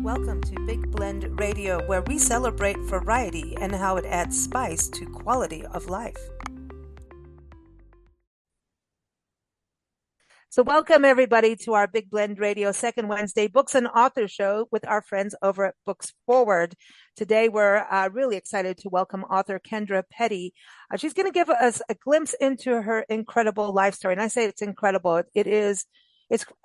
Welcome to Big Blend Radio, where we celebrate variety and how it adds spice to quality of life. So welcome everybody to our Big Blend Radio second Wednesday Books and Author Show with our friends over at Books Forward. Today we're really excited to welcome author Kendra Petty. She's going to give us a glimpse into her incredible life story. And I say it's incredible. It's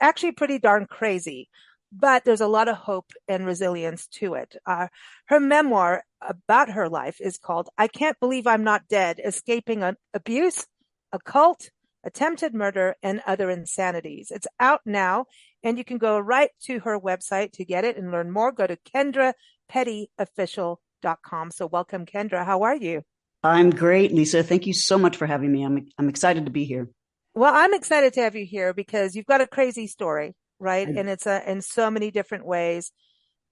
actually pretty darn crazy, but there's a lot of hope and resilience to it. Her memoir about her life is called I Can't Believe I'm Not Dead, Escaping an Abuse, a Cult, Attempted Murder, and Other Insanities. It's out now, and you can go right to her website to get it and learn more. Go to KendraPettyOfficial.com. So welcome, Kendra. How are you? I'm great, Lisa. Thank you so much for having me. I'm excited to be here. Well, I'm excited to have you here because you've got a crazy story, right? And it's in so many different ways.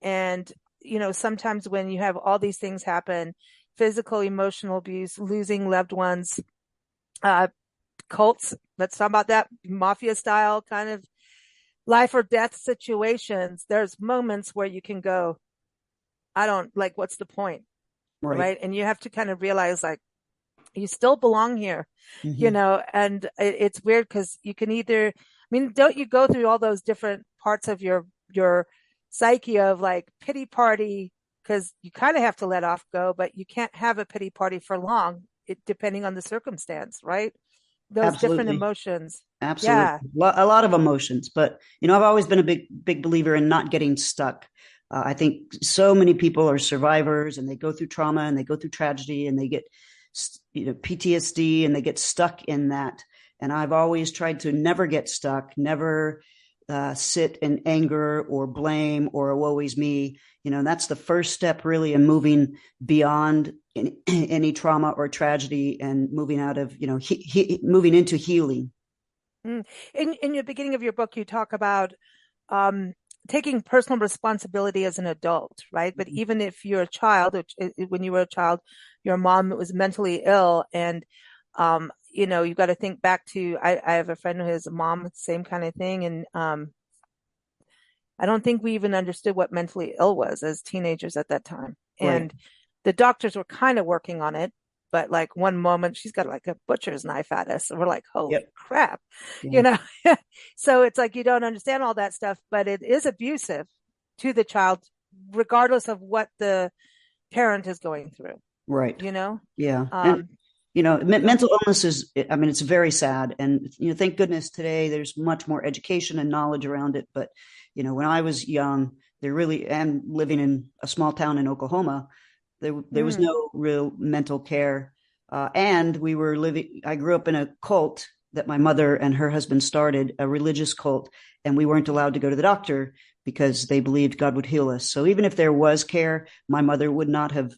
And, you know, sometimes when you have all these things happen, physical, emotional abuse, losing loved ones, cults, let's talk about that, mafia style kind of life or death situations. There's moments where you can go, what's the point? Right. And you have to kind of realize like, you still belong here, and it's weird because you can don't you go through all those different parts of your psyche of like pity party, because you kind of have to let off go, but you can't have a pity party for long, depending on the circumstance, right? Those Absolutely. Different emotions. Absolutely. Yeah. A lot of emotions, but I've always been a big believer in not getting stuck. I think so many people are survivors and they go through trauma and they go through tragedy and they get, PTSD and they get stuck in that. And I've always tried to never get stuck, never sit in anger or blame or woe is me. And that's the first step really in moving beyond any trauma or tragedy and moving out of, moving into healing. In the beginning of your book, you talk about taking personal responsibility as an adult, right? But even if you're a child, when you were a child, your mom was mentally ill, and you've got to think back to. I have a friend who has a mom, same kind of thing, and I don't think we even understood what mentally ill was as teenagers at that time, and the doctors were kind of working on it. But like one moment she's got like a butcher's knife at us. And we're like, holy crap, So it's like, you don't understand all that stuff, but it is abusive to the child, regardless of what the parent is going through. Right. Yeah. Mental illness is, it's very sad. And, thank goodness today there's much more education and knowledge around it. But, when I was young, and living in a small town in Oklahoma, there was no real mental care. And I grew up in a cult that my mother and her husband started, a religious cult, and we weren't allowed to go to the doctor because they believed God would heal us. So even if there was care, my mother would not have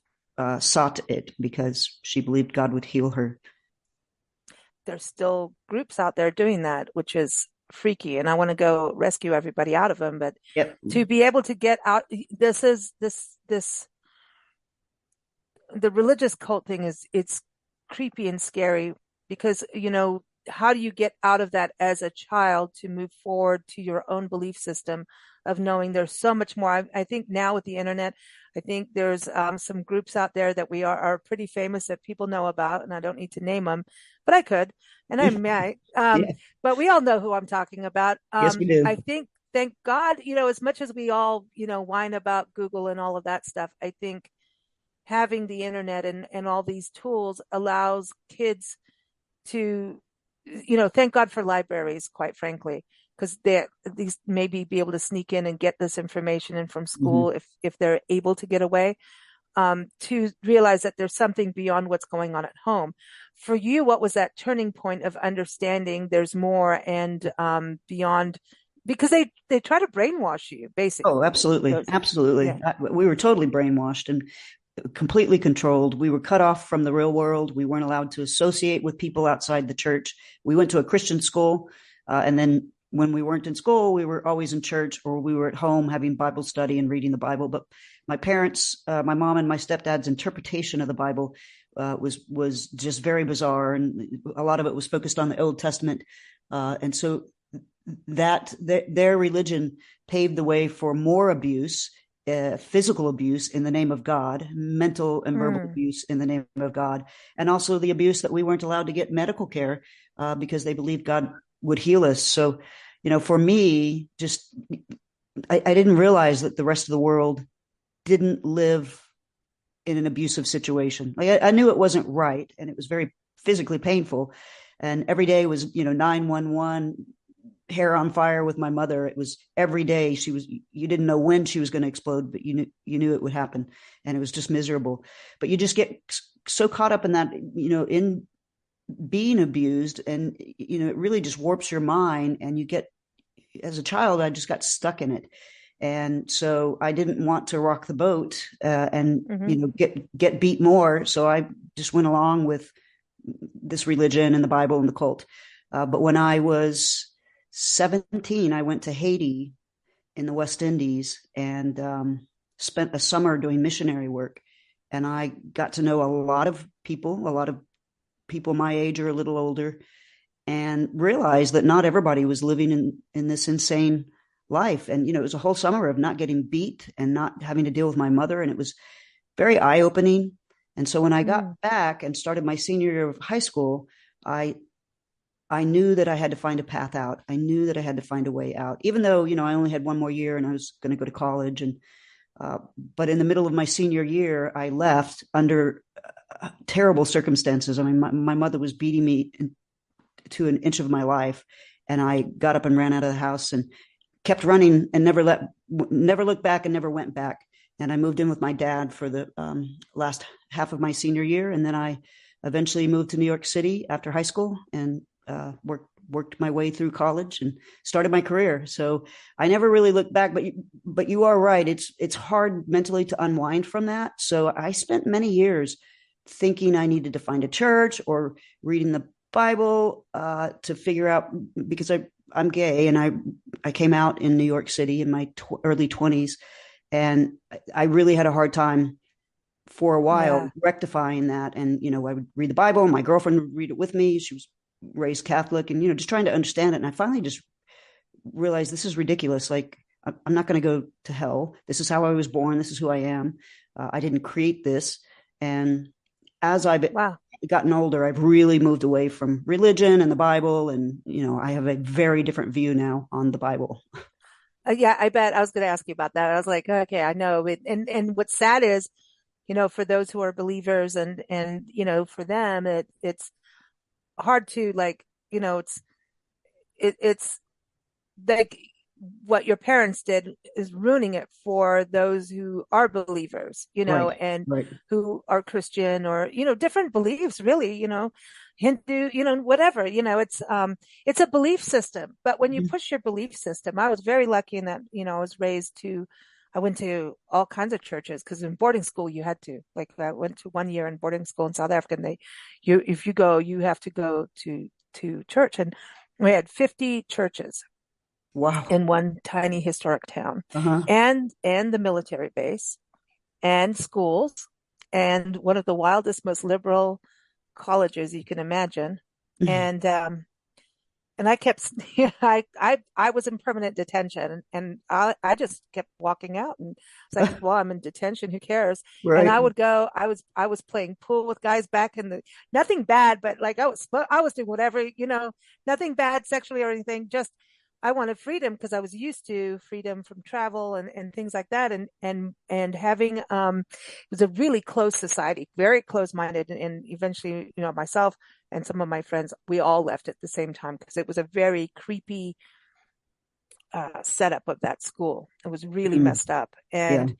sought it because she believed God would heal her. There's still groups out there doing that, which is freaky, and I want to go rescue everybody out of them. But to be able to get out, the religious cult thing it's creepy and scary because, how do you get out of that as a child to move forward to your own belief system of knowing there's so much more? I think now with the internet, I think there's some groups out there that we are pretty famous that people know about, and I don't need to name them, but I could, and I might. But we all know who I'm talking about. Yes, we do. I think, thank God, as much as we all, whine about Google and all of that stuff, I think having the internet and all these tools allows kids to, thank God for libraries, quite frankly, because they at least maybe be able to sneak in and get this information in from school if they're able to get away, to realize that there's something beyond what's going on at home. For you, what was that turning point of understanding there's more and beyond? Because they try to brainwash you, basically. Oh, absolutely. Absolutely. Yeah. We were totally brainwashed and completely controlled. We were cut off from the real world. We weren't allowed to associate with people outside the church. We went to a Christian school. And then when we weren't in school, we were always in church or we were at home having Bible study and reading the Bible. But my parents, my mom and my stepdad's interpretation of the Bible was just very bizarre. And a lot of it was focused on the Old Testament. And so their religion paved the way for more abuse physical abuse in the name of God, mental and verbal Mm. abuse in the name of God, and also the abuse that we weren't allowed to get medical care because they believed God would heal us. So, for me, just I didn't realize that the rest of the world didn't live in an abusive situation. Like I knew it wasn't right, and it was very physically painful. And every day was, 911, hair on fire with my mother. It was every day. You didn't know when she was going to explode, but you knew it would happen, and it was just miserable. But you just get so caught up in that, in being abused, and it really just warps your mind, and you get, as a child, I just got stuck in it. And so I didn't want to rock the boat and Mm-hmm. get beat more. So I just went along with this religion and the Bible and the cult. But when I was 17, I went to Haiti in the West Indies and spent a summer doing missionary work. And I got to know a lot of people my age or a little older, and realized that not everybody was living in this insane life. And, it was a whole summer of not getting beat and not having to deal with my mother. And it was very eye opening. And so when I got back and started my senior year of high school, I knew that I had to find a path out. I knew that I had to find a way out, even though, I only had one more year and I was going to go to college. And, but in the middle of my senior year, I left under terrible circumstances. I mean, my mother was beating me to an inch of my life. And I got up and ran out of the house and kept running and never looked back and never went back. And I moved in with my dad for the last half of my senior year. And then I eventually moved to New York City after high school and worked my way through college and started my career. So I never really looked back, but you are right. It's hard mentally to unwind from that. So I spent many years thinking I needed to find a church or reading the Bible to figure out, because I'm gay, and I came out in New York City in my early 20s, and I really had a hard time for a while rectifying that. And I would read the Bible, and my girlfriend would read it with me. She was raised Catholic, and just trying to understand it. And I finally just realized this is ridiculous. Like, I'm not going to go to hell. This is how I was born. This is who I am. I didn't create this. And as I've gotten older, I've really moved away from religion and the Bible. And, I have a very different view now on the Bible. Yeah, I bet. I was going to ask you about that. I was like, okay, I know. And what's sad is, for those who are believers and for them, it's hard to, like, it's like what your parents did is ruining it for those who are believers, and who are Christian or, different beliefs, really, Hindu, whatever, it's a belief system. But when you push your belief system, I was very lucky in that, I went to all kinds of churches, because in boarding school you had to, like, I went to 1 year in boarding school in South Africa, and if you go, you have to go to church. And we had 50 churches. Wow. In one tiny historic town, Uh-huh. and the military base, and schools, and one of the wildest, most liberal colleges you can imagine. And I kept, I was in permanent detention, and I just kept walking out, and it's like, well, I'm in detention, who cares? Right. And I would go, I was playing pool with guys back in the, nothing bad, but like I was doing whatever, nothing bad sexually or anything, just I wanted freedom, because I was used to freedom from travel and things like that. And having, it was a really close society, very close minded. And eventually, myself and some of my friends, we all left at the same time, because it was a very creepy setup of that school. It was really messed up. And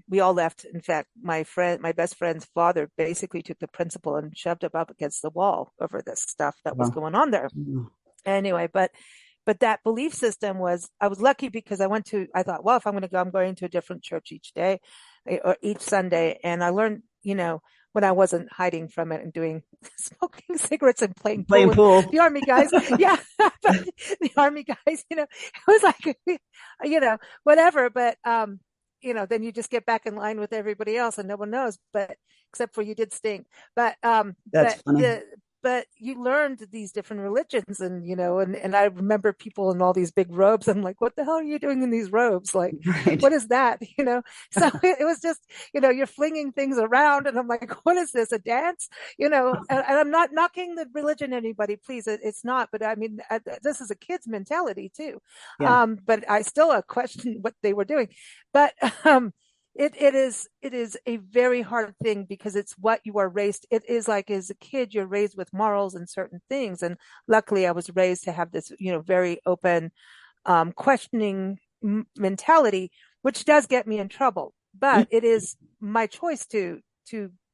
we all left. In fact, my best friend's father basically took the principal and shoved him up against the wall over this stuff that was going on there. Anyway, but that belief system I was lucky, because I thought, well, if I'm going to go, I'm going to a different church each day or each Sunday. And I learned, when I wasn't hiding from it and smoking cigarettes and playing pool with the Army guys. Yeah. But the Army guys, it was like, whatever. But, then you just get back in line with everybody else and no one knows, but except for you did stink. But, that's funny. but you learned these different religions, and and I remember people in all these big robes. I'm like, what the hell are you doing in these robes? Like, Right. what is that? So it was just, you're flinging things around, and I'm like, what is this? A dance? And I'm not knocking the religion anybody, please. It's not, but I mean, this is a kid's mentality too. Yeah. But I still question what they were doing. But it is a very hard thing because it's what you are raised. It is like as a kid, you're raised with morals and certain things. And luckily I was raised to have this, very open, questioning mentality, which does get me in trouble, but it is my choice to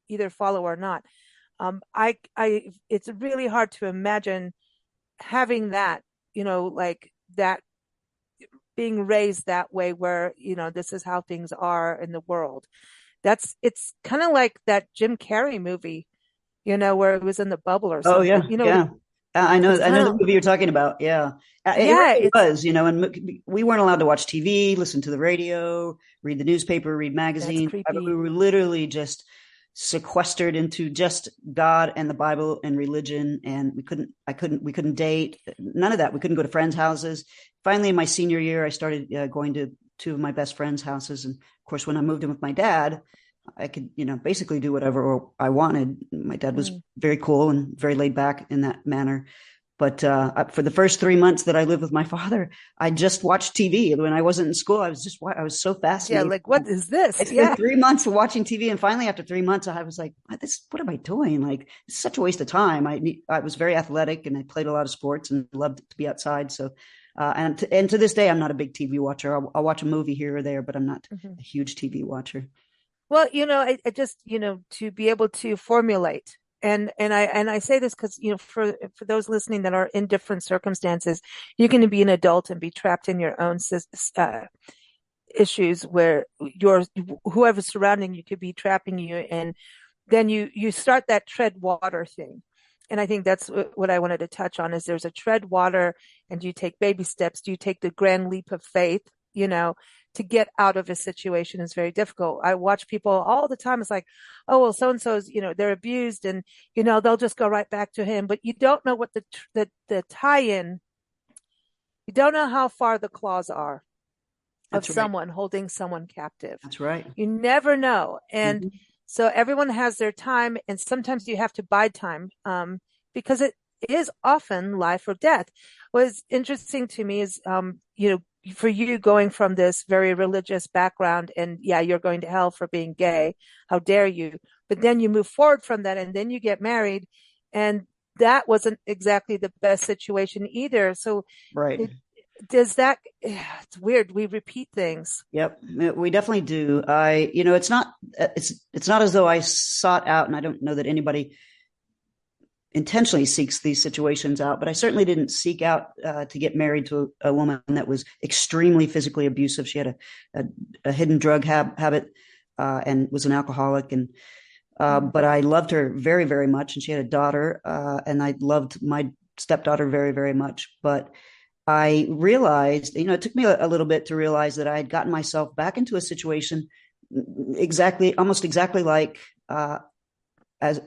either follow or not. It's really hard to imagine having that, like that, being raised that way where, this is how things are in the world. It's kind of like that Jim Carrey movie, where it was in the bubble or Oh yeah, something. yeah. It's I know kind the of, movie you're talking about. Yeah, it yeah, really it's, was. And we weren't allowed to watch TV, listen to the radio, read the newspaper, read that's magazines. We creepy. were literally just sequestered into just God and the Bible and religion, and we couldn't date. None of that. We couldn't go to friends' houses. Finally, in my senior year, I started going to two of my best friends' houses, and of course, when I moved in with my dad, I could, basically do whatever I wanted. My dad was Mm. very cool and very laid back in that manner. But for the first 3 months that I lived with my father, I just watched TV. When I wasn't in school, I was so Yeah, fascinated. like what is I this? spent Yeah. 3 months watching TV, and finally, after 3 months, I was like, what am I doing? Like, it's such a waste of time. I was very athletic, and I played a lot of sports and loved to be outside. So, and to this day, I'm not a big TV watcher. I'll watch a movie here or there, but I'm not Mhm. a huge TV watcher. Well, I just, to be able to formulate, and I say this because, for those listening that are in different circumstances, you can be an adult and be trapped in your own issues where whoever's surrounding you could be trapping you, and then you start that tread water thing. And I think that's what I wanted to touch on is there's a tread water, and you take baby steps. Do you take the grand leap of faith, to get out of a situation is very difficult. I watch people all the time. It's like, oh, well, so-and-so's, they're abused, and, they'll just go right back to him. But you don't know what the tie-in, you don't know how far the claws are of That's right. someone holding someone captive. That's right. You never know. And Mm-hmm. so everyone has their time, and sometimes you have to bide time, because it is often life or death. What's interesting to me is, for you going from this very religious background, and yeah, you're going to hell for being gay. How dare you? But then you move forward from that, and then you get married, and that wasn't exactly the best situation either. So Right. it, does that, it's weird. We repeat things. Yep, we definitely do. It's not as though I sought out, and I don't know that anybody intentionally seeks these situations out, but I certainly didn't seek out to get married to a woman that was extremely physically abusive. She had a hidden drug habit and was an alcoholic, and but I loved her very, very much, and she had a daughter, and I loved my stepdaughter very, very much, but I realized, it took me a little bit to realize that I had gotten myself back into a situation almost exactly like as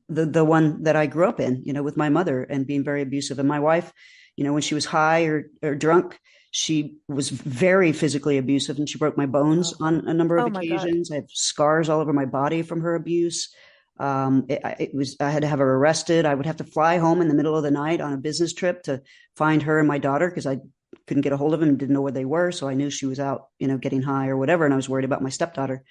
the one that I grew up in, with my mother and being very abusive. And my wife, when she was high or drunk, she was very physically abusive, and she broke my bones Oh, on a number of oh my God. occasions. I have scars all over my body from her abuse. I had to have her arrested. I would have to fly home in the middle of the night on a business trip to find her and my daughter because I couldn't get a hold of them and didn't know where they were. So I knew she was out, getting high or whatever. And I was worried about my stepdaughter.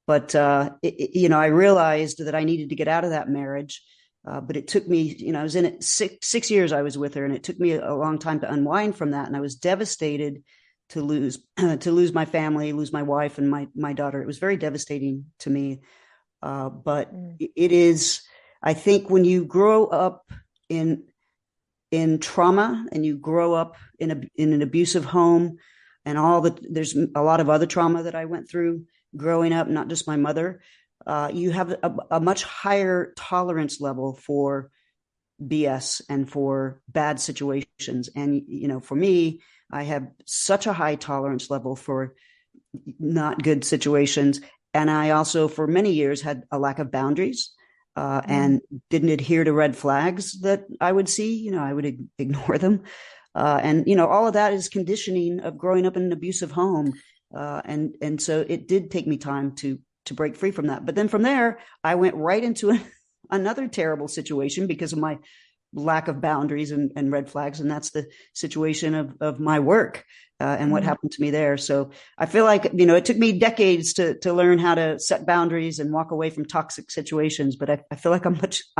But, I realized that I needed to get out of that marriage. But it took me, I was in it 6 years I was with her, and it took me a long time to unwind from that. And I was devastated to lose, to lose my family, lose my wife and my daughter. It was very devastating to me. But Mm. it is, I think when you grow up in trauma and you grow up in an abusive home and there's a lot of other trauma that I went through growing up, not just my mother, you have a much higher tolerance level for BS and for bad situations. And, for me, I have such a high tolerance level for not good situations. And I also, for many years, had a lack of boundaries. and didn't adhere to red flags that I would see. I would ignore them. And all of that is conditioning of growing up in an abusive home. And so it did take me time to break free from that. But then from there, I went right into another terrible situation because of my lack of boundaries and red flags. And that's the situation of my work and what happened to me there. So I feel like, it took me decades to learn how to set boundaries and walk away from toxic situations. But I feel like I'm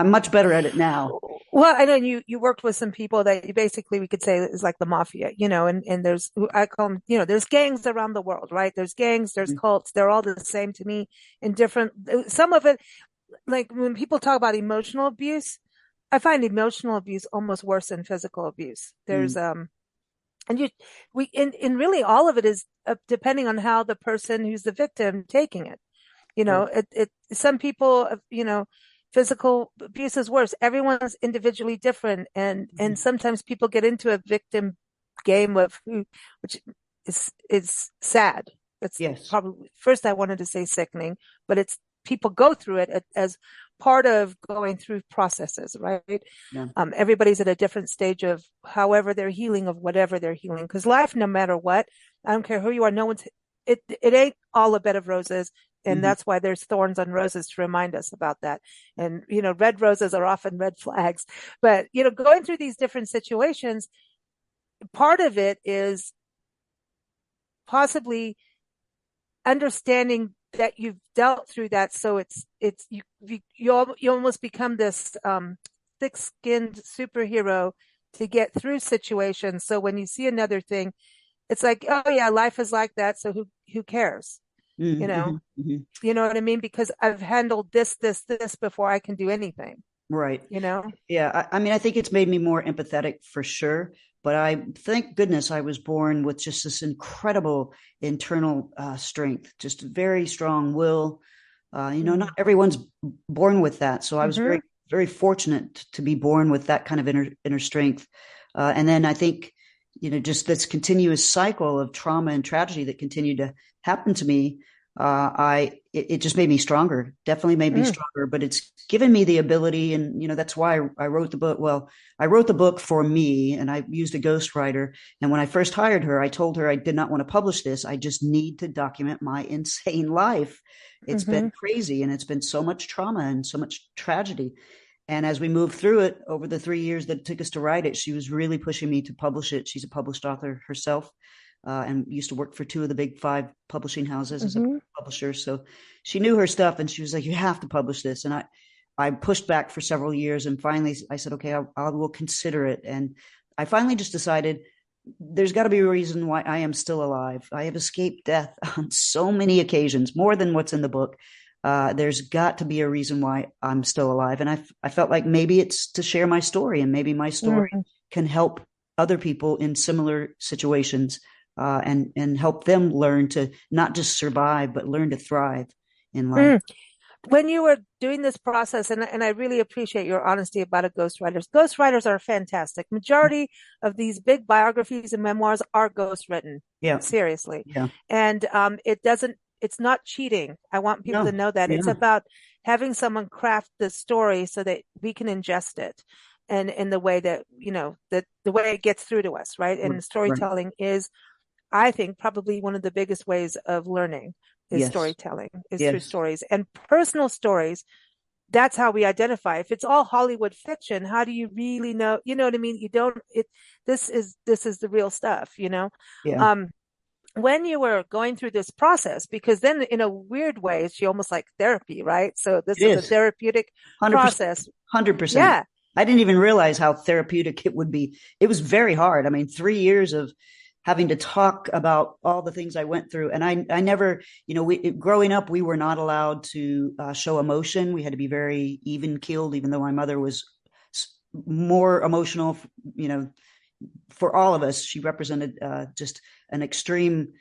much better at it now. Well, I know you worked with some people that you basically, we could say, is like the mafia, and there's, I call them, there's gangs around the world, right? There's gangs, there's cults. They're all the same to me in different, some of it, like when people talk about emotional abuse, I find emotional abuse almost worse than physical abuse. There's, and really all of it is depending on how the person who's the victim taking it. Some people, physical abuse is worse. Everyone's individually different. And sometimes people get into a victim game which is sad. It's probably, first I wanted to say sickening, but people go through it as part of going through processes, right? Yeah. Everybody's at a different stage of however they're healing, of whatever they're healing. Because life, no matter what, I don't care who you are, it ain't all a bed of roses. And that's why there's thorns on roses to remind us about that. And, red roses are often red flags. But, going through these different situations, part of it is possibly understanding that you've dealt through that. So you almost become this thick-skinned superhero to get through situations. So when you see another thing, it's like, oh yeah, life is like that. So who cares? You know what I mean? Because I've handled this before I can do anything. Right. Yeah. I mean, I think it's made me more empathetic for sure. But I thank goodness I was born with just this incredible internal strength, just very strong will. Not everyone's born with that. So I was very, very fortunate to be born with that kind of inner strength. And then I think, just this continuous cycle of trauma and tragedy that continued to happen to me, it just made me stronger, definitely made me stronger, but it's given me the ability. And, that's why I wrote the book. Well, I wrote the book for me and I used a ghostwriter. And when I first hired her, I told her I did not want to publish this. I just need to document my insane life. It's been crazy and it's been so much trauma and so much tragedy. And as we moved through it over the 3 years that it took us to write it, she was really pushing me to publish it. She's a published author herself. And used to work for 2 of the big 5 publishing houses as a publisher. So she knew her stuff and she was like, you have to publish this. And I pushed back for several years. And finally I said, okay, I will consider it. And I finally just decided there's got to be a reason why I am still alive. I have escaped death on so many occasions, more than what's in the book. There's got to be a reason why I'm still alive. And I felt like maybe it's to share my story and maybe my story can help other people in similar situations. And help them learn to not just survive, but learn to thrive in life. When you were doing this process, and I really appreciate your honesty about it, ghostwriters. Ghostwriters are fantastic. Majority of these big biographies and memoirs are ghostwritten. Yeah. Seriously. Yeah. And it's not cheating. I want people to know that. It's about having someone craft the story so that we can ingest it. And in the way that, the way it gets through to us, right? And storytelling is, I think, probably one of the biggest ways of learning is storytelling, is through stories and personal stories. That's how we identify. If it's all Hollywood fiction, how do you really know? You know what I mean? This is the real stuff, Yeah. When you were going through this process, because then in a weird way, it's almost like therapy, right? So this is a therapeutic 100%, process. 100%. Yeah. I didn't even realize how therapeutic it would be. It was very hard. I mean, 3 years of having to talk about all the things I went through. And I never, growing up, we were not allowed to show emotion. We had to be very even keeled, even though my mother was more emotional, for all of us. She represented just an extreme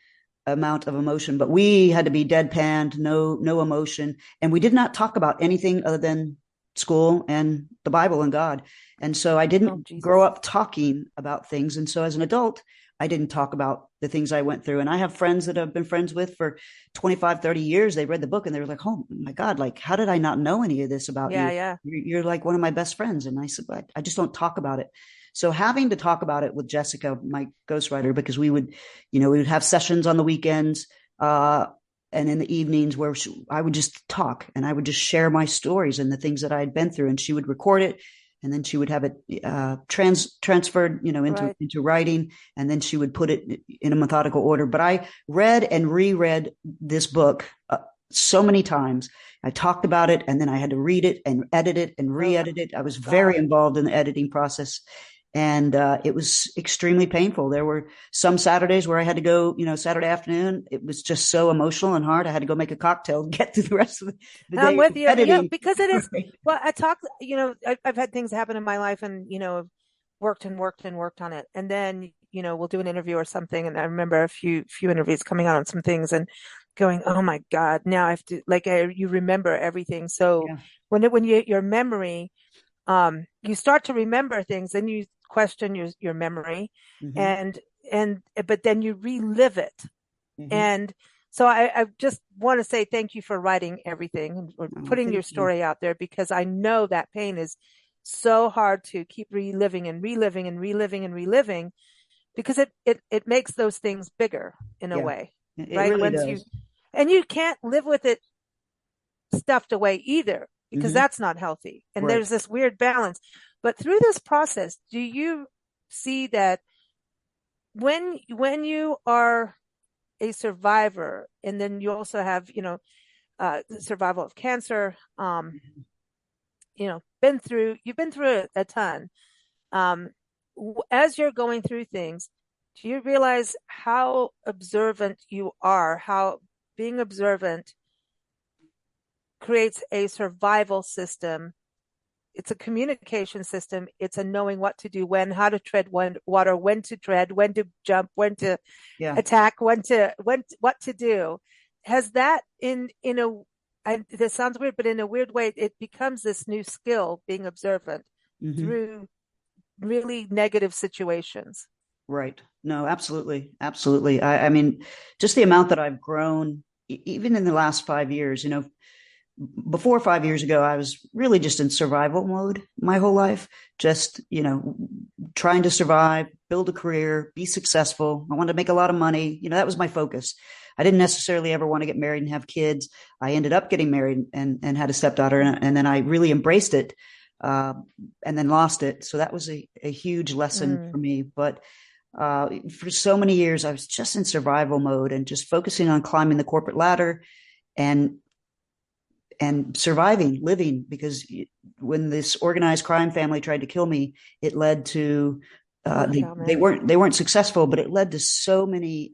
amount of emotion, but we had to be deadpanned, no emotion. And we did not talk about anything other than school and the Bible and God. And so I didn't grow up talking about things. And so as an adult, I didn't talk about the things I went through. And I have friends that I've been friends with for 25, 30 years. They read the book and they were like, oh my God, like, how did I not know any of this about Yeah, you? yeah. You're like one of my best friends. And I said, I just don't talk about it. So having to talk about it with Jessica, my ghostwriter, because we would have sessions on the weekends, and in the evenings where I would just talk and I would just share my stories and the things that I had been through, and she would record it, and then she would have it transferred, Right. into writing, and then she would put it in a methodical order. But I read and reread this book so many times. I talked about it, and then I had to read it and edit it and Oh, re-edit it. I was very God. involved in the editing process, and it was extremely painful. There were some Saturdays where I had to go, Saturday afternoon. It was just so emotional and hard. I had to go make a cocktail to get through the rest of the I'm day with of you. Yeah, editing. because it is. Well, I talk, I've had things happen in my life and, worked and worked and worked on it. And then, we'll do an interview or something. And I remember a few interviews coming out on some things and going, oh my God, now I have to, like, you remember everything. So Yeah. your memory, you start to remember things, then you question your memory Mm-hmm. and, but then you relive it. Mm-hmm. And so I just want to say thank you for writing everything or Oh, putting your thank you. story out there, because I know that pain is so hard to keep reliving and reliving and reliving and reliving, because it makes those things bigger in a Yeah, way, it right? really does. And you can't live with it stuffed away either, because Mm-hmm. that's not healthy. And Right. there's this weird balance. But through this process, do you see that when you are a survivor, and then you also have, survival of cancer, you've been through a ton. Um, as you're going through things, do you realize how observant you are, how being observant creates a survival system? It's a communication system. It's a knowing what to do when, how to tread water, when to tread, when to jump, when to Yeah. attack, what to do. Has that in a, and this sounds weird, but in a weird way, it becomes this new skill, being observant Mm-hmm. through really negative situations. Right. No, absolutely. Absolutely. I mean, just the amount that I've grown, even in the last 5 years, before 5 years ago, I was really just in survival mode my whole life, just, trying to survive, build a career, be successful. I wanted to make a lot of money. That was my focus. I didn't necessarily ever want to get married and have kids. I ended up getting married and had a stepdaughter, and then I really embraced it, uh, and then lost it. So that was a huge lesson Mm. for me. But for so many years, I was just in survival mode and just focusing on climbing the corporate ladder and surviving, living, because when this organized crime family tried to kill me, it led to Holy they cow, they man. weren't successful, but it led to so many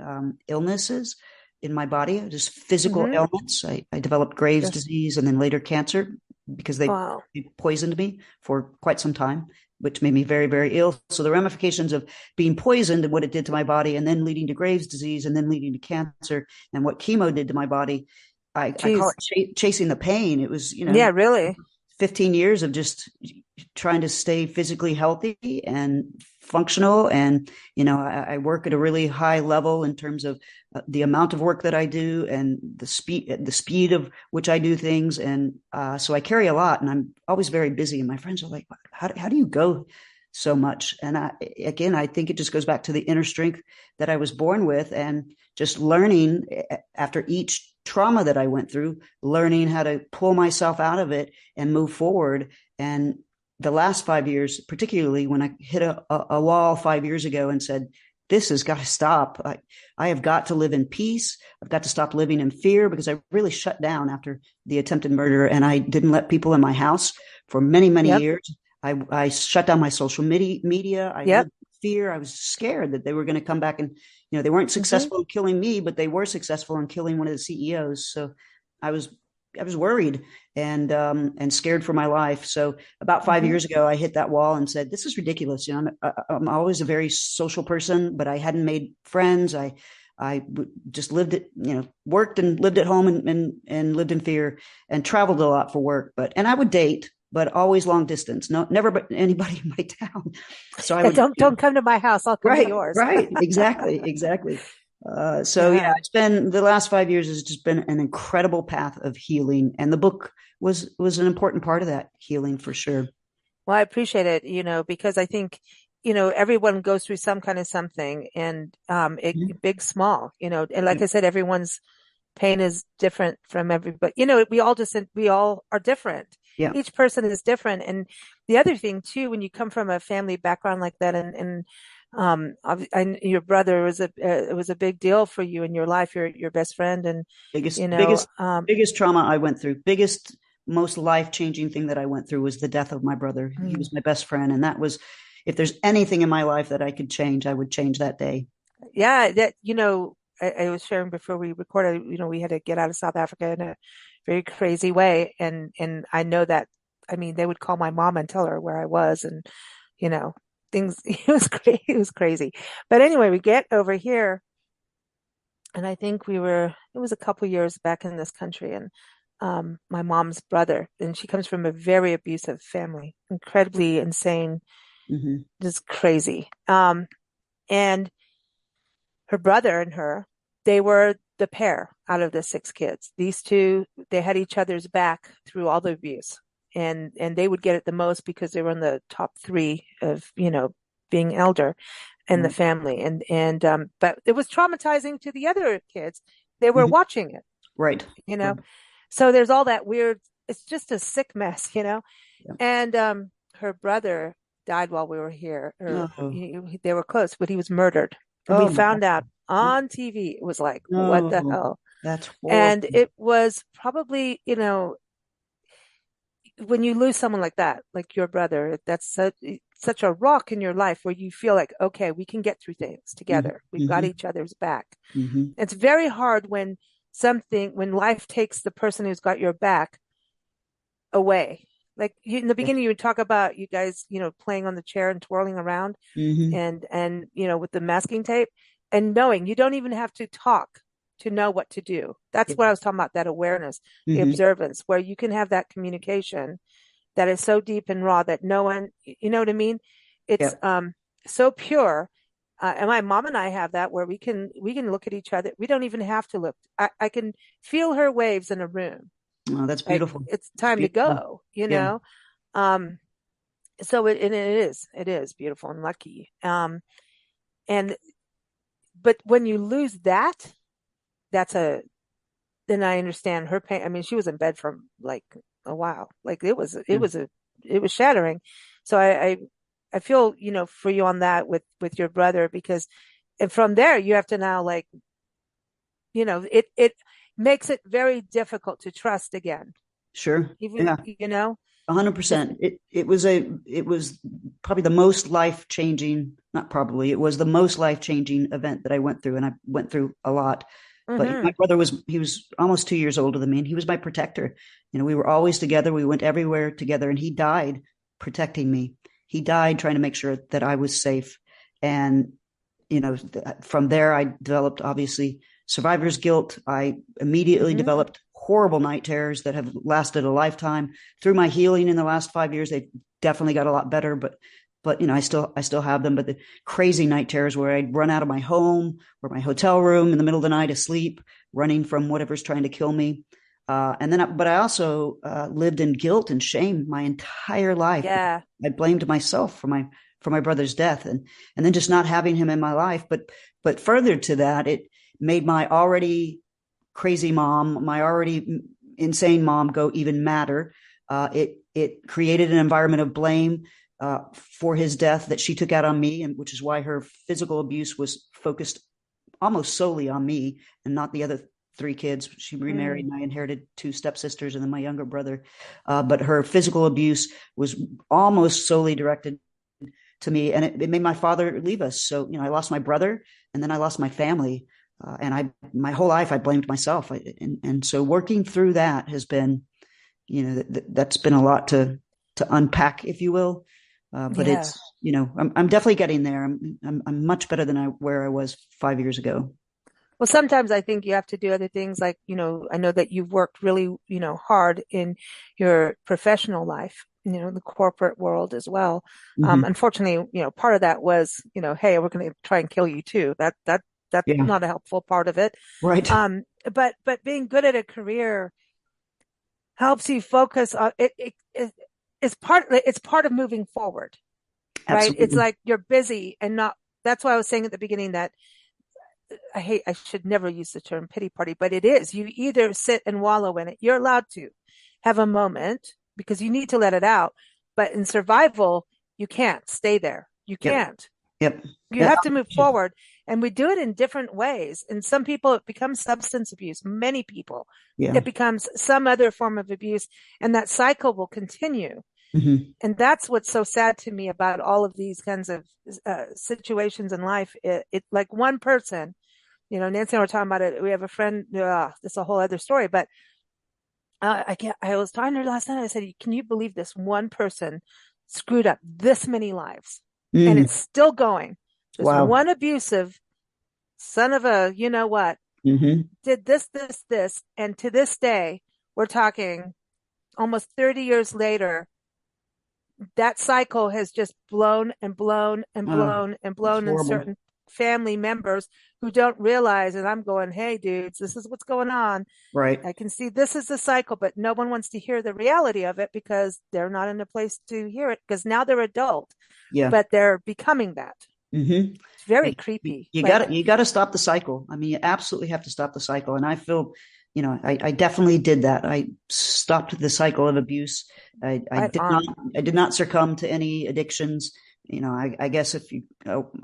illnesses in my body, just physical Mm-hmm. ailments. I developed Graves' Yes. disease and then later cancer because Wow. they poisoned me for quite some time, which made me very, very ill. So the ramifications of being poisoned and what it did to my body, and then leading to Graves' disease, and then leading to cancer, and what chemo did to my body, I call Jeez. it chasing the pain. It was, Yeah, really. 15 years of just trying to stay physically healthy and functional. And, I work at a really high level in terms of the amount of work that I do and the speed of which I do things. And so I carry a lot and I'm always very busy. And my friends are like, how do you go so much? And I think it just goes back to the inner strength that I was born with, and just learning after each trauma that I went through, learning how to pull myself out of it and move forward. And the last 5 years, particularly when I hit a wall 5 years ago and said, this has got to stop. I have got to live in peace. I've got to stop living in fear, because I really shut down after the attempted murder, and I didn't let people in my house for many, many Yep. years. I shut down my social media. I Yep. lived in fear. I was scared that they were going to come back and, they weren't Mm-hmm. successful in killing me, but they were successful in killing one of the CEOs. So I was worried and scared for my life. So about five Mm-hmm. years ago, I hit that wall and said, "This is ridiculous." I'm always a very social person, but I hadn't made friends. I just lived it, worked and lived at home and lived in fear and traveled a lot for work. And I would date, but always long distance. No, never but anybody in my town. So I Yeah, would, don't come to my house. I'll come to right, yours. right, exactly, exactly. So yeah, Yeah. it's been the last 5 years has just been an incredible path of healing, and the book was an important part of that healing for sure. Well, I appreciate it, because I think, everyone goes through some kind of something and Mhm. big, small, and like Yeah, I said, everyone's pain is different from everybody. We all are different. yeah, Each person is different. And the other thing too, when you come from a family background like that and your brother was it was a big deal for you in your life, your best friend and you biggest, know, biggest, biggest trauma I went through, biggest, most life changing thing that I went through was the death of my brother. He mm, was my best friend, and that was, if there's anything in my life that I could change, I would change that day. yeah, I was sharing before we recorded, we had to get out of South Africa in a very crazy way. And I know that, I mean, they would call my mom and tell her where I was and, you know, things, it was crazy. But anyway, we get over here and I think it was a couple years back in this country and, my mom's brother, and she comes from a very abusive family, incredibly insane, Hmm. just crazy. And her brother and her, they were the pair out of the six kids. These two, they had each other's back through all the abuse. And they would get it the most because they were in the top three of, being elder in the Right, family. And but it was traumatizing to the other kids. They were hmm, watching it, right, you right. know. So there's all that weird, it's just a sick mess, Yeah. And her brother died while we were here, or Oh, they were close, but he was murdered. And we oh my found out God. on TV. It was like, what the No, hell? that's And horrible. it was probably, when you lose someone like that, like your brother, that's such a rock in your life where you feel like, okay, we can get through things Hmm. together. We've got Hmm. each other's back. Hmm. It's very hard when when life takes the person who's got your back away. Like in the Yes. beginning, you would talk about you guys, playing on the chair and twirling around Hmm. and with the masking tape and knowing you don't even have to talk to know what to do. That's Yeah. what I was talking about, that awareness, the Hmm. observance, where you can have that communication that is so deep and raw that no one, you know what I mean? It's Yeah. so pure. And my mom and I have that where we can look at each other. We don't even have to look. I can feel her waves in a room. Oh, that's Like beautiful. it's It's time to beautiful. Yeah. go. Um, so it is beautiful and lucky. And but when you lose that, that's a then I understand her pain. I mean, she was in bed for like a while. Like Yeah. it was shattering. So I feel, for you on that with your brother because and from there you have to now like, it makes it very difficult to trust again. Sure. Even, Yeah. 100%. It was probably the most life changing, not probably, it was the most life changing event that I went through, and I went through a lot. But my hmm brother was almost 2 years older than me, and he was my protector. We were always together. We went everywhere together, and he died protecting me. He died trying to make sure that I was safe. And from there, I developed obviously survivor's guilt. I immediately hmm developed horrible night terrors that have lasted a lifetime. Through my healing in the last 5 years, they definitely got a lot better, but I still have them. But the crazy night terrors where I'd run out of my home or my hotel room in the middle of the night asleep, running from whatever's trying to kill me. But I also lived in guilt and shame my entire life. Yeah. I blamed myself for my brother's death, and then just not having him in my life. But further to that, it made my already crazy mom, my already insane mom, go even madder. It created an environment of blame for his death that she took out on me, and which is why her physical abuse was focused almost solely on me and not the other three kids. She remarried, Mm. and I inherited two stepsisters and then my younger brother. But her physical abuse was almost solely directed to me, and it made my father leave us. So I lost my brother, and then I lost my family, and my whole life I blamed myself. And so working through that has been, that's been a lot to unpack, if you will. But Yeah. it's, I'm definitely getting there. I'm much better than where I was 5 years ago. Well, sometimes I think you have to do other things like, I know that you've worked really, hard in your professional life. the corporate world as well. Hmm. Unfortunately, part of that was, hey, we're going to try and kill you too. That's Yeah. not a helpful part of it. Right. But being good at a career helps you focus on it. It's part of moving forward, right? It's Absolutely. like you're busy and not. That's why I was saying at the beginning that I should never use the term pity party, but it is. You either sit and wallow in it. You're allowed to have a moment because you need to let it out. But in survival, you can't stay there. You Yep. can't. Yep. You Yeah. have to move forward. And we do it in different ways. And some people, it becomes substance abuse. Many people, Yeah. it becomes some other form of abuse. And that cycle will continue. Hmm. And that's what's so sad to me about all of these kinds of situations in life. It like one person, Nancy and I were talking about it. We have a friend, this is a whole other story, but I was talking to her last night. I said, can you believe this one person screwed up this many lives and Mm. it's still going? This Wow. one abusive son of a, you know what, Hmm. did this. And to this day, we're talking almost 30 years later, that cycle has just blown and blown and blown and It's blown in horrible. certain family members who don't realize. And I'm going, hey, dudes, this is what's going on. Right. I can see this is the cycle, but no one wants to hear the reality of it because they're not in a place to hear it because now they're adult, Yeah. but they're becoming that. Hmm. It's very creepy. You got Like, to you got to stop the cycle. I mean, you absolutely have to stop the cycle. And I feel, I definitely did that. I stopped the cycle of abuse. I right did not on. I did not succumb to any addictions. I guess if you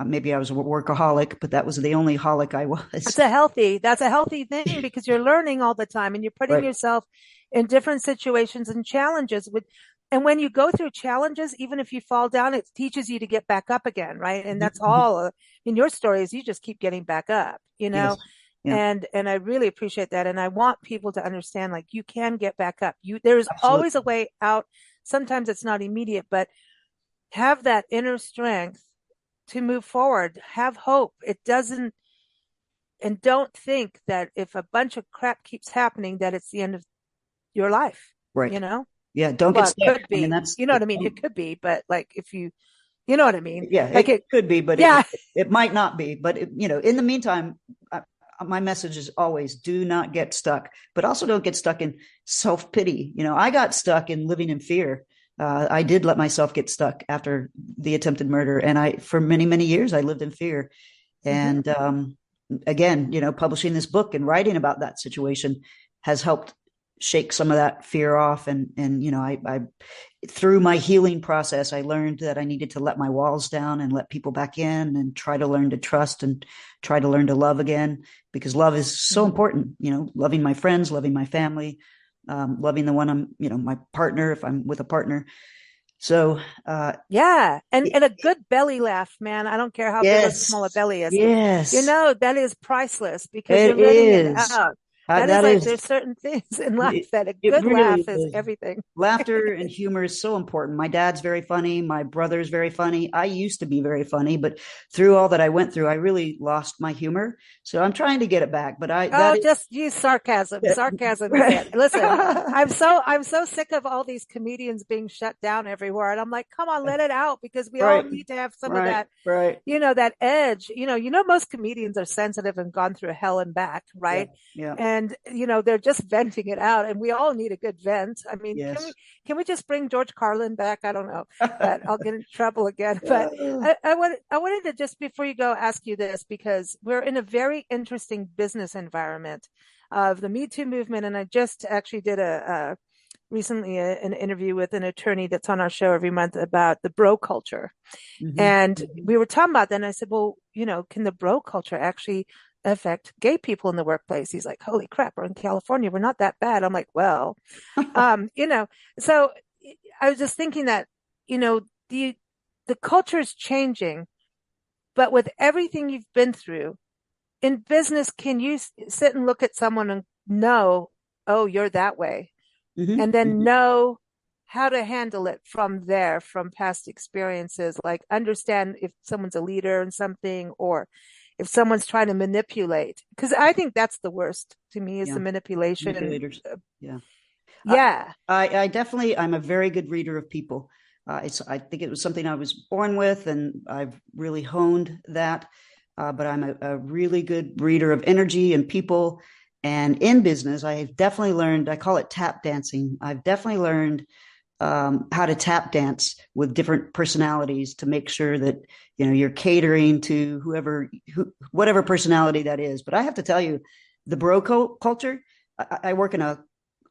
maybe I was a workaholic, but that was the only holic I was. That's a healthy thing because you're learning all the time and you're putting Right. yourself in different situations and challenges and when you go through challenges, even if you fall down, it teaches you to get back up again, right? And that's Mhm. all in your story is you just keep getting back up, Yes. Yeah. and I really appreciate that. And I want people to understand, like, you can get back up. There's always a Absolutely. way out. Sometimes it's not immediate, but have that inner strength to move forward. Have hope. It doesn't, and don't think that if a bunch of crap keeps happening, that it's the end of your life, you Right. know? Yeah. Don't get Well, it stuck. could I mean, be, that's you know what I mean? It could be, but like if you know what I mean? yeah, Like it it, could be, but yeah, it might not be. But in the meantime, my message is always do not get stuck, but also don't get stuck in self pity. I got stuck in living in fear. I did let myself get stuck after the attempted murder, and for many many years I lived in fear. hmm And again, publishing this book and writing about that situation has helped shake some of that fear off. And I through my healing process, I learned that I needed to let my walls down and let people back in and try to learn to trust and try to learn to love again, because love is so hmm important. Loving my friends, loving my family, loving the one my partner, if I'm with a partner. So, yeah, and a good belly laugh, man. I don't care how big or small a yes, belly is. yes, That is priceless because you're it letting it is. out. That is That like is, there's certain things in life it, that a it good really laugh is is. everything. Laughter and humor is so important. My dad's very funny. My brother's very funny. I used to be very funny, but through all that I went through, I really lost my humor. So I'm trying to get it back. But that Oh, is just use sarcasm. Sarcasm is right. it. Listen, I'm so sick of all these comedians being shut down everywhere. And I'm like, come on, let it out because we all Right. need to have some of Right. that, Right. that edge. Most comedians are sensitive and gone through hell and back, Yeah. right? Yeah. And they're just venting it out and we all need a good vent. I mean, Yes. can we just bring George Carlin back? I don't know, but I'll get in trouble again. But I wanted to just before you go ask you this because we're in a very interesting business environment of the Me Too movement, and I just actually did recently an interview with an attorney that's on our show every month about the bro culture, Mm-hmm. and Mm-hmm. we were talking about that. And I said, well, can the bro culture actually affect gay people in the workplace? He's like, holy crap, we're in California, we're not that bad. I'm like, well, um, you know, so I was just thinking that, the culture is changing, but with everything you've been through in business, can you sit and look at someone and know, oh, you're that way, and Mm-hmm. then know how to handle it from there, from past experiences, like understand if someone's a leader in something or if someone's trying to manipulate, because I think that's the worst to me is Yeah. the manipulation. Manipulators. Yeah. Yeah. I definitely, I'm a very good reader of people. I think it was something I was born with, and I've really honed that. But I'm a really good reader of energy and people. And in business, I have definitely learned, I call it tap dancing. I've definitely learned how to tap dance with different personalities to make sure that, you're catering to whatever personality that is. But I have to tell you, the culture, I work in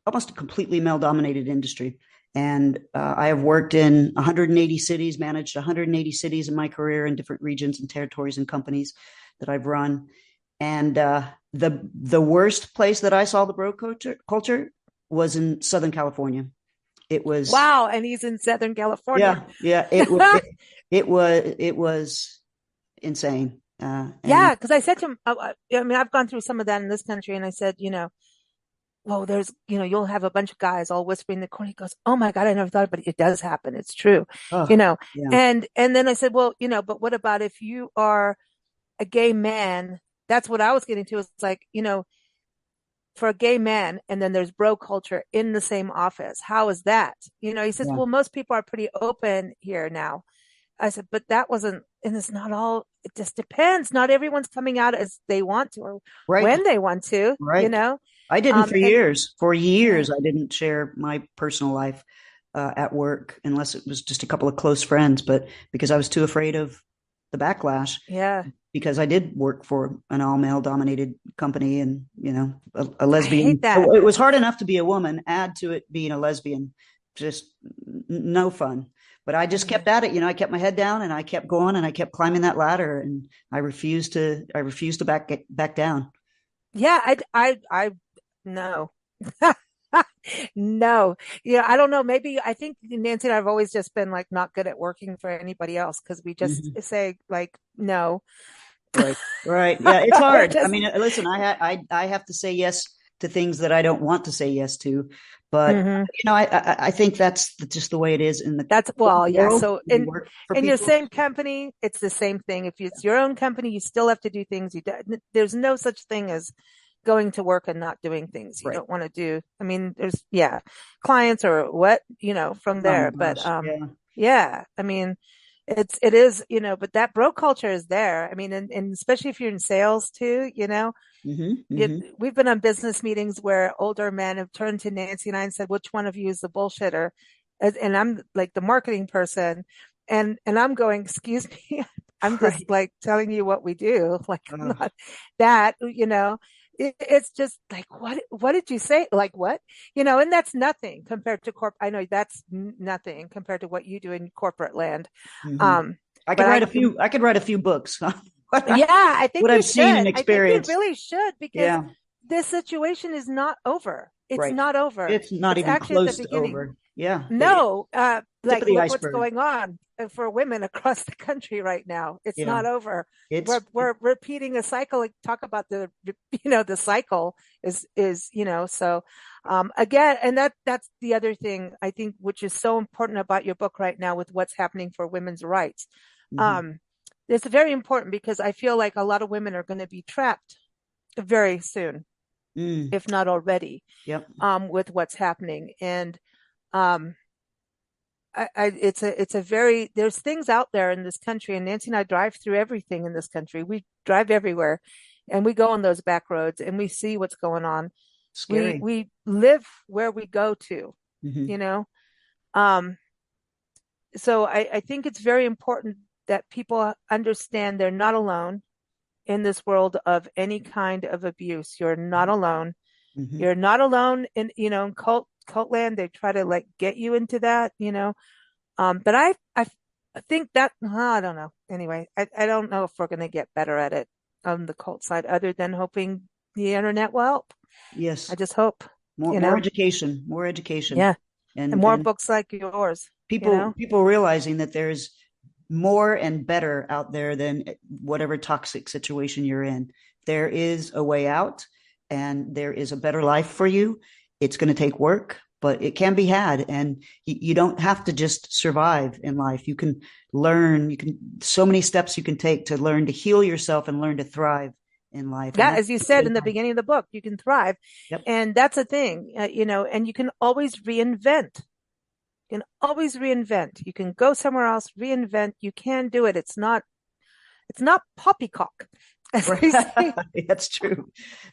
almost a completely male dominated industry. And I have worked in 180 cities, managed 180 cities in my career in different regions and territories and companies that I've run. And the worst place that I saw the bro culture was in Southern California. It was, Wow. And he's in Southern California. yeah, it was insane. And Yeah. Because I said to him, I mean, I've gone through some of that in this country, and I said, well, you'll have a bunch of guys all whispering in the corner. He goes, "Oh my God, I never thought about it. It does happen. It's true." You oh know, yeah, and then I said, well, but what about if you are a gay man? That's what I was getting to. It's like, for a gay man, and then there's bro culture in the same office. How is that? He says, yeah, well, most people are pretty open here now. I said, but that wasn't, and it's not all, it just depends. Not everyone's coming out as they want to or right, when they want to, right. I didn't for and years. For yeah, years, I didn't share my personal life at work unless it was just a couple of close friends. But because I was too afraid of the backlash, yeah, because I did work for an all male dominated company, and a I hate lesbian. that. It was hard enough to be a woman. Add to it being a lesbian, just no fun. But I just kept Mhm. at it. I kept my head down and I kept going and I kept climbing that ladder, and I refused to. I refused to back down. Yeah, I no. No. I don't know. Maybe I think Nancy and I've always just been like not good at working for anybody else because we just Mm-hmm. say like no. Right. Right. Yeah, it's We're hard. I just mean, listen, I have to say yes to things that I don't want to say yes to, but Mhm. I think that's just the way it is in the That's well, yeah. world. So We work for in your people. same company, it's the same thing. If it's your own company, you still have to do things. There's no such thing as going to work and not doing things you Right. don't want to do. I mean, there's clients or what, from Oh my there. But gosh. Yeah. yeah, I mean, it is, but that bro culture is there. I mean, and especially if you're in sales too, Hmm. Hmm. we've been on business meetings where older men have turned to Nancy and I and said, which one of you is the bullshitter? And I'm like the marketing person. And I'm going, excuse me, I'm just Right. like telling you what we do. Like I'm Uh, not that, it's just like, what did you say? Like what? And that's nothing compared to I know that's nothing compared to what you do in corporate land. hmm. Um, but I could write a few books on yeah, I think what you I've seen and should. I think you experienced. really should because Yeah. this situation is not over. It's Right. not over. It's not It's even actually at the close to beginning. over. Yeah. No, Tip like of the look what's iceberg. going on for women across the country right now. It's Yeah. not over. It's We're repeating a cycle. Like, talk about the cycle is so again, and that's the other thing I think which is so important about your book right now with what's happening for women's rights. mhm. Um, it's very important because I feel like a lot of women are going to be trapped very soon, Mm. if not already, Yep. with what's happening. And um, it's a very, there's things out there in this country, and Nancy and I drive through everything in this country. We drive everywhere, and we go on those back roads, and we see what's going on. We Scary. we live where we go to, you Hmm. know. Um, so I think it's very important that people understand they're not alone in this world of any kind of abuse. You're not alone. Hmm. You're not alone in, in cult land. They try to like get you into that. But I think that, I don't know. Anyway, I don't know if we're going to get better at it on the cult side other than hoping the internet will help. I Yes. just hope, More you know? more education, Yeah. And more and books like yours, you people know? people realizing that there's more and better out there than whatever toxic situation you're in. There is a way out, and there is a better life for you. It's going to take work, but it can be had, and you don't have to just survive in life. You can learn. You can so many steps you can take to learn to heal yourself and learn to thrive in life. And Yeah, that's as you said in the beginning of the book, you can thrive. yep. And that's a thing, and you can always reinvent. You can always reinvent. You can go somewhere else, reinvent. You can do it. It's not poppycock, as they say. That's true.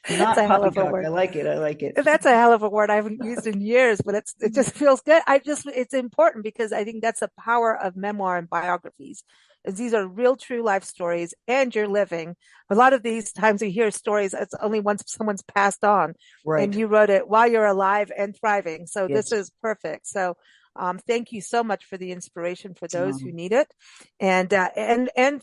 That's Not a hell of a poppycock. I word. like it. I like it. That's a hell of a word I haven't used in years, but it just feels good. It's important because I think that's the power of memoir and biographies. Is these are real, true life stories, and you're living. A lot of these times we hear stories, it's only once someone's passed on, and Right. you wrote it while you're alive and thriving. So this Yes. is perfect. So, thank you so much for the inspiration for those who Um, need it, and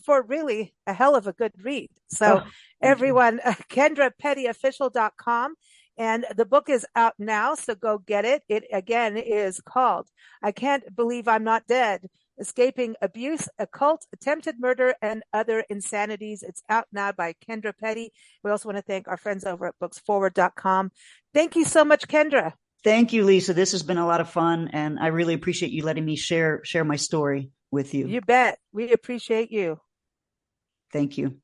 for really a hell of a good read. So oh, thank you. everyone, KendraPettyOfficial.com. And the book is out now, so go get it. It again is called I Can't Believe I'm Not Dead, Escaping Abuse, Occult, Attempted Murder, and Other Insanities. It's out now by Kendra Petty. We also want to thank our friends over at booksforward.com. Thank you so much, Kendra. Thank you, Lisa. This has been a lot of fun, and I really appreciate you letting me share my story with you. You bet. We appreciate you. Thank you.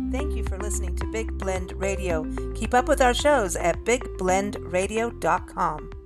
Thank you for listening to Big Blend Radio. Keep up with our shows at bigblendradio.com.